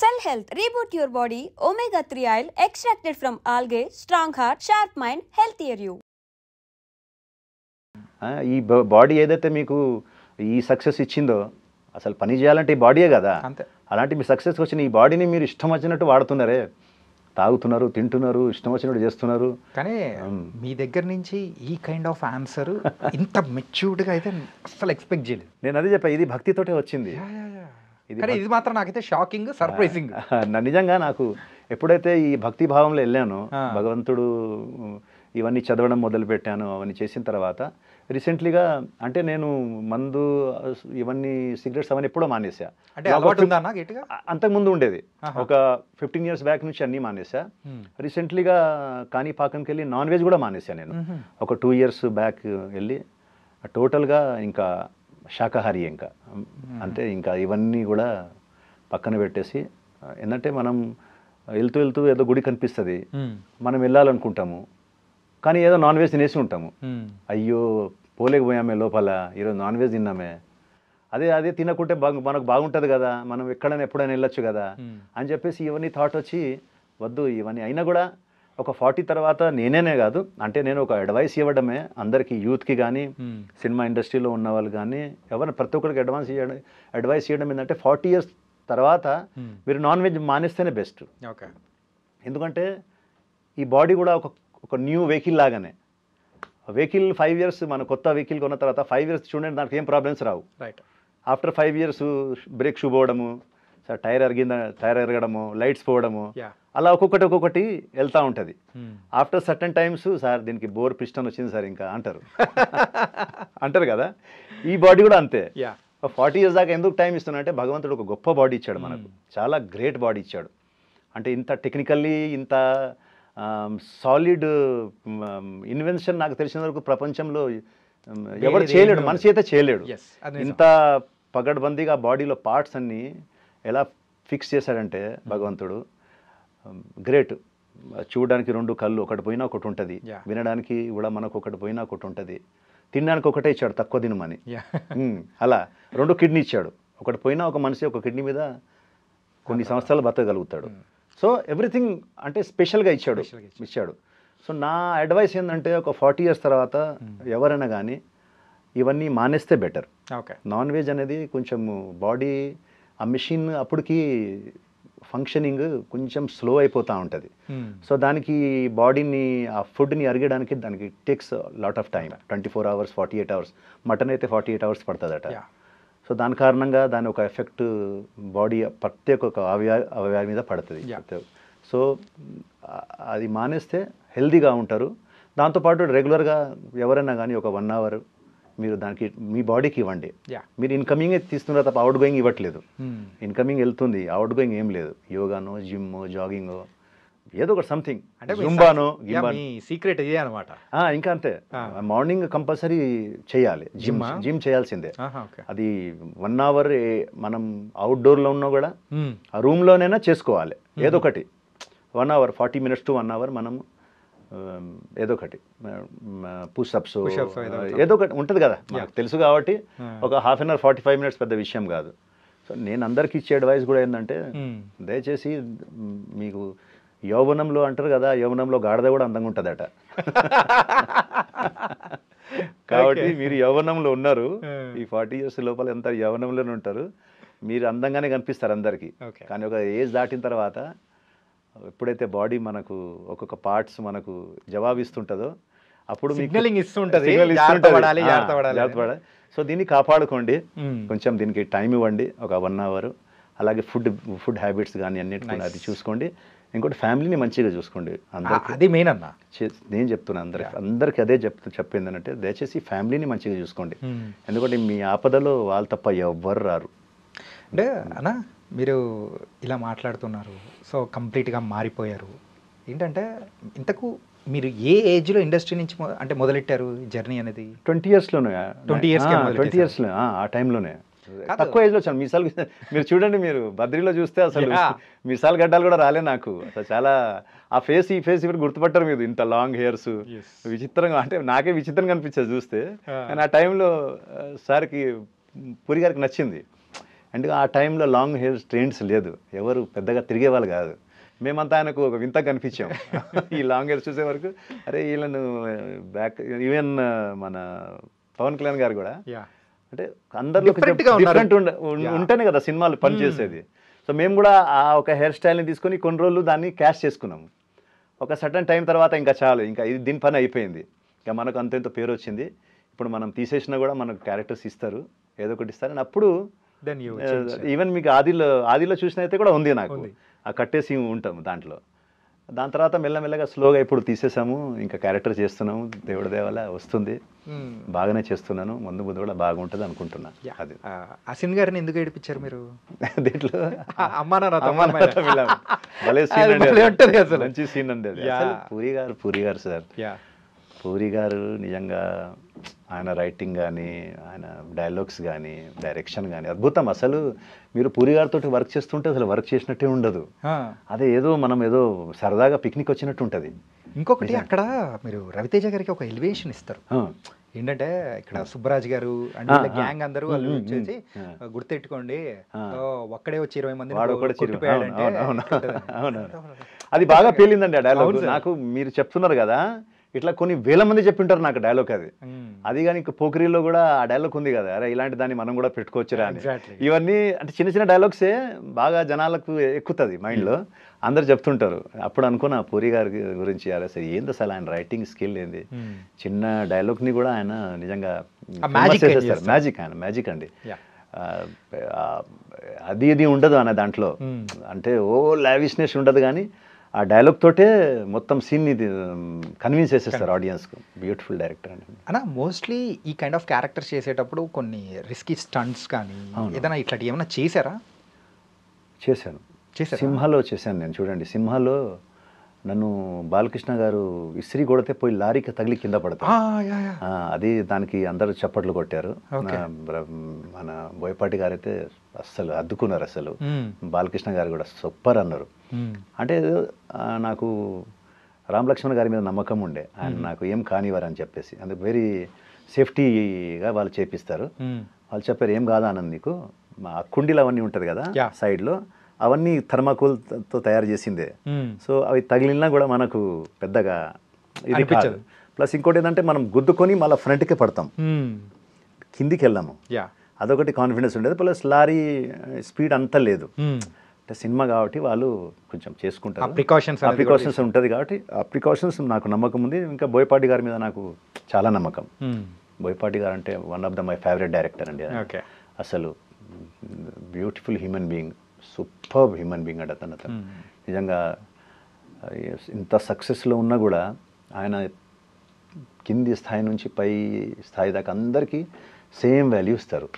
Cell Health, reboot your body, omega-3 oil extracted from algae, strong heart, sharp mind, healthier you. ఈ body ఏదైతే మీకు ఈ success ఇచ్చిందో అసలు పని చేయాలంటే ఈ బాడీయే కదా. అలాంటి మీ సక్సెస్ వచ్చిన ఈ బాడీని మీరు ఇష్టం వచ్చినట్టు వాడుతున్నారే, తాగుతున్నారు, తింటున్నారు, ఇష్టం వచ్చినట్టు చేస్తున్నారు. కానీ మీ దగ్గర నుంచి ఈ కైండ్ ఆఫ్ ఆన్సర్ ఇంత మెచ్యూర్డ్గా అయితే అసలు ఎక్స్పెక్ట్ చేయలేదు. నేను అదే చెప్పా, ఇది భక్తితోటే వచ్చింది. ఇది మాత్రం నాకైతే షాకింగ్, సర్ప్రైజింగ్. నిజంగా నాకు ఎప్పుడైతే ఈ భక్తి భావంలో వెళ్ళానో, భగవంతుడు ఇవన్నీ చదవడం మొదలుపెట్టాను, అవన్నీ చేసిన తర్వాత రీసెంట్లీగా అంటే నేను మందు ఇవన్నీ సిగరెట్స్ అవన్నీ ఎప్పుడో మానేసా. అంటే అలవాటు ఉందా అన్న గట్టిగా? అంతకుముందు ఉండేది, ఒక 15 years బ్యాక్ నుంచి అన్నీ మానేసా. రీసెంట్లీగా కాణిపాకంకి వెళ్ళి నాన్ వెజ్ కూడా మానేసా నేను. ఒక 2 years బ్యాక్ వెళ్ళి టోటల్గా ఇంకా శాకాహారి, ఇంకా అంటే ఇంకా ఇవన్నీ కూడా పక్కన పెట్టేసి, ఏంటంటే మనం వెళ్తూ వెళ్తూ ఏదో గుడి కనిపిస్తుంది, మనం వెళ్ళాలనుకుంటాము, కానీ ఏదో నాన్ వెజ్ తినేసి ఉంటాము. అయ్యో పోలేకపోయామే, లోపల ఈరోజు నాన్ వెజ్ తిన్నామే, అదే తినకుంటే మనకు బాగుంటుంది కదా, మనం ఎక్కడైనా ఎప్పుడైనా వెళ్ళొచ్చు కదా అని చెప్పేసి ఇవన్నీ థాట్ వచ్చి వద్దు ఇవన్నీ. అయినా కూడా ఒక 40 తర్వాత నేనే కాదు, అంటే నేను ఒక అడ్వైస్ ఇవ్వడమే అందరికీ, యూత్కి కానీ సినిమా ఇండస్ట్రీలో ఉన్న వాళ్ళు కానీ ఎవరైనా ప్రతి ఒక్కరికి అడ్వైస్ చేయడం ఏంటంటే 40 years తర్వాత మీరు నాన్ వెజ్ మానేస్తేనే బెస్ట్. ఎందుకంటే ఈ బాడీ కూడా ఒక న్యూ వెహికల్ లాగానే. వెహికల్ 5 years, మన కొత్త వెహికల్ కొన్న తర్వాత 5 years చూడండి, దానికి ఏం ప్రాబ్లమ్స్ రావు. ఆఫ్టర్ 5 years బ్రేక్ షూ పోవడము, టైర్ ఎరగడము, లైట్స్ పోవడము, అలా ఒక్కొక్కటి వెళ్తూ ఉంటుంది. ఆఫ్టర్ సర్టన్ టైమ్స్ సార్ దీనికి బోర్ పిస్టన్ వచ్చింది సార్ ఇంకా అంటారు కదా. ఈ బాడీ కూడా అంతే. 40 years దాకా ఎందుకు టైం ఇస్తున్నా అంటే భగవంతుడు ఒక గొప్ప బాడీ ఇచ్చాడు మనకు, చాలా గ్రేట్ బాడీ ఇచ్చాడు. అంటే ఇంత టెక్నికల్లీ ఇంత సాలిడ్ ఇన్వెన్షన్ నాకు తెలిసిన వరకు ప్రపంచంలో ఎవరు చేయలేడు, మనిషి అయితే చేయలేడు. ఇంత పగడ్బందీగా బాడీలో పార్ట్స్ అన్నీ ఎలా ఫిక్స్ చేశాడంటే భగవంతుడు, గ్రేట్. చూడడానికి 2 కళ్ళు, ఒకటి పోయినా ఒకటి ఉంటుంది, వినడానికి కూడా మనకు ఒకటి పోయినా ఒకటి ఉంటుంది, తినడానికి ఒకటే ఇచ్చాడు తక్కువ తినమని. అలా 2 కిడ్నీ ఇచ్చాడు, ఒకటి పోయినా ఒక మనిషి ఒక కిడ్నీ మీద కొన్ని సంవత్సరాలు బతకగలుగుతాడు. సో ఎవ్రీథింగ్ అంటే స్పెషల్గా ఇచ్చాడు. సో నా అడ్వైస్ ఏంటంటే ఒక 40 years తర్వాత ఎవరైనా కానీ ఇవన్నీ మానేస్తే బెటర్. నాన్ వెజ్ అనేది కొంచెం బాడీ, ఆ మెషిన్ అప్పటికి ఫంక్షనింగ్ కొంచెం స్లో అయిపోతూ ఉంటుంది. సో దానికి బాడీని, ఆ ఫుడ్ని అరిగడానికి దానికి takes lot of time, 24 hours 48 hours. Mutton అయితే 48 hours పడుతుందట. సో దాని కారణంగా దాని ఒక ఎఫెక్ట్ బాడీ ప్రత్యేక ఒక అవయవాల మీద పడుతుంది. సో అది మానేస్తే హెల్దీగా ఉంటారు. దాంతోపాటు రెగ్యులర్గా ఎవరైనా కానీ ఒక 1 hour మీరు దానికి మీ బాడీకి ఇవ్వండి. మీరు ఇన్కమింగ్ తీస్తున్నారు తప్ప అవుట్ గోయింగ్ ఇవ్వట్లేదు. ఇన్కమింగ్ వెళ్తుంది, అవుట్ గోయింగ్ ఏం లేదు. యోగానో, జిమ్, జాగింగో, ఏదో ఒకటి సంథింగ్, జుంబానో, సీక్రెట్ ఇదే అనమాట. ఇంకా అంతే. మార్నింగ్ కంపల్సరీ చేయాలి, జిమ్ చేయాల్సిందే. అది 1 hour మనం అవుట్డోర్లో ఉన్నా కూడా ఆ రూమ్లోనైనా చేసుకోవాలి. ఏదో ఒకటి 1 hour 40 minutes to 1 hour మనం ఏదో ఒకటి పుషప్స్ ఏదో ఒకటి ఉంటుంది కదా, మనకు తెలుసు కాబట్టి ఒక 1/2 hour 45 minutes పెద్ద విషయం కాదు. సో నేను అందరికి ఇచ్చే అడ్వైస్ కూడా ఏంటంటే, దయచేసి మీకు యౌవనంలో అంటారు కదా, యౌవనంలో గాడిద కూడా అందంగా ఉంటుందట. కాబట్టి మీరు యౌవనంలో ఉన్నారు, ఈ 40 years లోపల ఎంత యౌవనంలోనే ఉంటారు, మీరు అందంగానే కనిపిస్తారు అందరికీ. కానీ ఒక ఏజ్ దాటిన తర్వాత ఎప్పుడైతే బాడీ మనకు ఒక్కొక్క పార్ట్స్ మనకు జవాబిస్తుంటుందో అప్పుడు సిగ్నలింగ్ ఇస్తుంటుంది. సో దీన్ని కాపాడుకోండి, కొంచెం దీనికి టైం ఇవ్వండి, ఒక 1 hour. అలాగే ఫుడ్ హ్యాబిట్స్ కానీ అన్నిటి అది చూసుకోండి. ఇంకోటి ఫ్యామిలీని మంచిగా చూసుకోండి. అది మెయిన్ అన్న, నేను చెప్తున్నాను అందరికి అదే చెప్పింది అంటే, దయచేసి ఫ్యామిలీని మంచిగా చూసుకోండి. ఎందుకంటే మీ ఆపదలో వాళ్ళు తప్ప ఎవ్వరు రారు. అంటే అన్న మీరు ఇలా మాట్లాడుతున్నారు, సో కంప్లీట్గా మారిపోయారు. ఏంటంటే ఇంతకు మీరు ఏ ఏజ్లో ఇండస్ట్రీ నుంచి అంటే మొదలెట్టారు జర్నీ అనేది? 20 yearsలోనే. 20 yearsలో ఆ టైంలోనే, తక్కువ ఏజ్లో వచ్చాను. మీసాలు మీరు చూడండి, మీరు బద్రీలో చూస్తే అసలు మీసాలు గడ్డాలు కూడా రాలే నాకు. అసలు చాలా ఆ ఫేస్ ఈ ఫేస్ ఇప్పుడు గుర్తుపట్టారు మీరు, ఇంత లాంగ్ హెయిర్స్ విచిత్రంగా, అంటే నాకే విచిత్రంగా అనిపించేది చూస్తే. కానీ ఆ టైంలో సార్కి, పూరి గారికి నచ్చింది. అండ్ ఆ టైంలో లాంగ్ హెయిర్ ట్రెండ్స్ లేదు, ఎవరు పెద్దగా తిరిగేవాళ్ళు కాదు. మేమంతా ఆయనకు ఒక వింత కనిపించాం ఈ లాంగ్ హెయిర్ చూసే వరకు. అరే వీళ్ళను బ్యాక్ ఈవెన్ మన పవన్ కళ్యాణ్ గారు కూడా అంటే అందరిలో డిఫరెంట్ ఉంటేనే కదా సినిమాలు పనిచేసేది. సో మేము కూడా ఆ ఒక హెయిర్ స్టైల్ని తీసుకొని కొన్ని రోజులు దాన్ని క్యాష్ చేసుకున్నాము. ఒక సర్టన్ టైం తర్వాత ఇంకా చాలు, ఇంకా ఇది దీని పని అయిపోయింది, ఇంకా మనకు అంతెంత పేరు వచ్చింది, ఇప్పుడు మనం తీసేసినా కూడా మనకు క్యారెక్టర్స్ ఇస్తారు, ఏదో ఒకటి ఇస్తారు. అప్పుడు ఈవెన్ మీకు ఆదిలో చూసినైతే కూడా ఉంది నాకు, ఆ కట్టేసి ఉంటాము దాంట్లో. దాని తర్వాత మెల్లమెల్లగా స్లోగా ఇప్పుడు తీసేసాము, ఇంకా క్యారెక్టర్ చేస్తున్నాము, దేవుడి దేవాల వస్తుంది, బాగానే చేస్తున్నాను, ముందు ముందు కూడా బాగుంటుంది అనుకుంటున్నా. అది అసిన్ గారిని ఎందుకు ఏడిపించారు మీరు దీంట్లో? భలే సీన్ అండి, మంచి సీన్ అండి అది. పూరి గారు సార్, పూరి గారు నిజంగా ఆయన రైటింగ్ కానీ, ఆయన డైలాగ్స్ కానీ, డైరెక్షన్ కానీ అద్భుతం. అసలు మీరు పూరి గారితో వర్క్ చేస్తుంటే అసలు వర్క్ చేసినట్టే ఉండదు, అదే ఏదో మనం ఏదో సరదాగా పిక్నిక్ వచ్చినట్టు ఉంటుంది. ఇంకొకటి అక్కడ మీరు రవితేజ గారికి ఒక ఎలివేషన్ ఇస్తారు, ఏంటంటే ఇక్కడ సుబ్బరాజ్ గారు అంటే గ్యాంగ్ అందరూ వాళ్ళు వచ్చేసి గుర్తెట్టుకోండి ఒక్కడే వచ్చి 20 మంది అది బాగా పేలిందండి ఆ డైలాగ్ నాకు. మీరు చెప్తున్నారు కదా, ఇట్లా కొన్ని వేల మంది చెప్పింటారు నాకు డైలాగ్ అది. అది కానీ పోకిరీలో కూడా ఆ డైలాగ్ ఉంది కదా, అరే ఇలాంటి దాన్ని మనం కూడా పెట్టుకోవచ్చురా అని. ఇవన్నీ అంటే చిన్న చిన్న డైలాగ్సే బాగా జనాలకు ఎక్కుతుంది మైండ్లో, అందరు చెప్తుంటారు. అప్పుడు అనుకున్నా పూరి గారి గురించి, అరే అసలు ఏంది అసలు ఆయన రైటింగ్ స్కిల్ ఏంది, చిన్న డైలాగ్ని కూడా ఆయన నిజంగా మ్యాజిక్, ఆయన మ్యాజిక్ అండి. అది ఇది ఉండదు అనే దాంట్లో, అంటే ఓ లావిష్నెస్ ఉండదు, కానీ ఆ డైలాగ్ తోటే మొత్తం సీన్ని కన్విన్స్ చేసేస్తారు ఆడియన్స్కు. బ్యూటిఫుల్ డైరెక్టర్ అండి. అన్న మోస్ట్లీ ఈ కైండ్ ఆఫ్ క్యారెక్టర్స్ చేసేటప్పుడు కొన్ని రిస్కీ స్టంట్స్ కానీ ఏదైనా ఇట్లాంటి ఏమైనా చేశారా? చేశాను, సింహాలో చేశాను నేను. చూడండి సింహాలో నన్ను బాలకృష్ణ గారు ఇస్త్రీ కొడితే పోయి లారీకి తగిలి కింద పడతాను, అది దానికి అందరూ చప్పట్లు కొట్టారు. మన బోయపాటి గారు అయితే అస్సలు అద్దుకున్నారు, అసలు బాలకృష్ణ గారు కూడా సూపర్ అన్నారు. అంటే నాకు రామ్ లక్ష్మణ్ గారి మీద నమ్మకం ఉండే, ఆయన నాకు ఏం కానివారు అని చెప్పేసి, అందుకు వెరీ సేఫ్టీగా వాళ్ళు చేపిస్తారు. వాళ్ళు చెప్పారు ఏం కాదా అన్నది నీకు, మా కుండీలు అవన్నీ ఉంటుంది కదా సైడ్లో, అవన్నీ థర్మాకోల్తో తయారు చేసిందే, సో అవి తగిలినా కూడా మనకు పెద్దగా ఇది కాదు. ప్లస్ ఇంకోటి ఏంటంటే మనం గుద్దుకొని మళ్ళీ ఫ్రంట్కే పడతాం, కిందికి వెళ్ళాము, అదొకటి కాన్ఫిడెన్స్ ఉండేది. ప్లస్ లారీ స్పీడ్ అంత లేదు, అంటే సినిమా కాబట్టి వాళ్ళు కొంచెం చేసుకుంటారు, ప్రికాషన్స్ ఉంటుంది కాబట్టి ఆ ప్రికాషన్స్ నాకు నమ్మకం ఉంది. ఇంకా బోయపాటి గారి మీద నాకు చాలా నమ్మకం. బోయపాటి గారు అంటే one of the my favourite director అండి. అసలు beautiful human being, super human being అంటే అతను నిజంగా. ఇంత సక్సెస్లో ఉన్నా కూడా ఆయన కింది స్థాయి నుంచి పై స్థాయి దాకా అందరికీ సేమ్ వాల్యూ ఇస్తారు.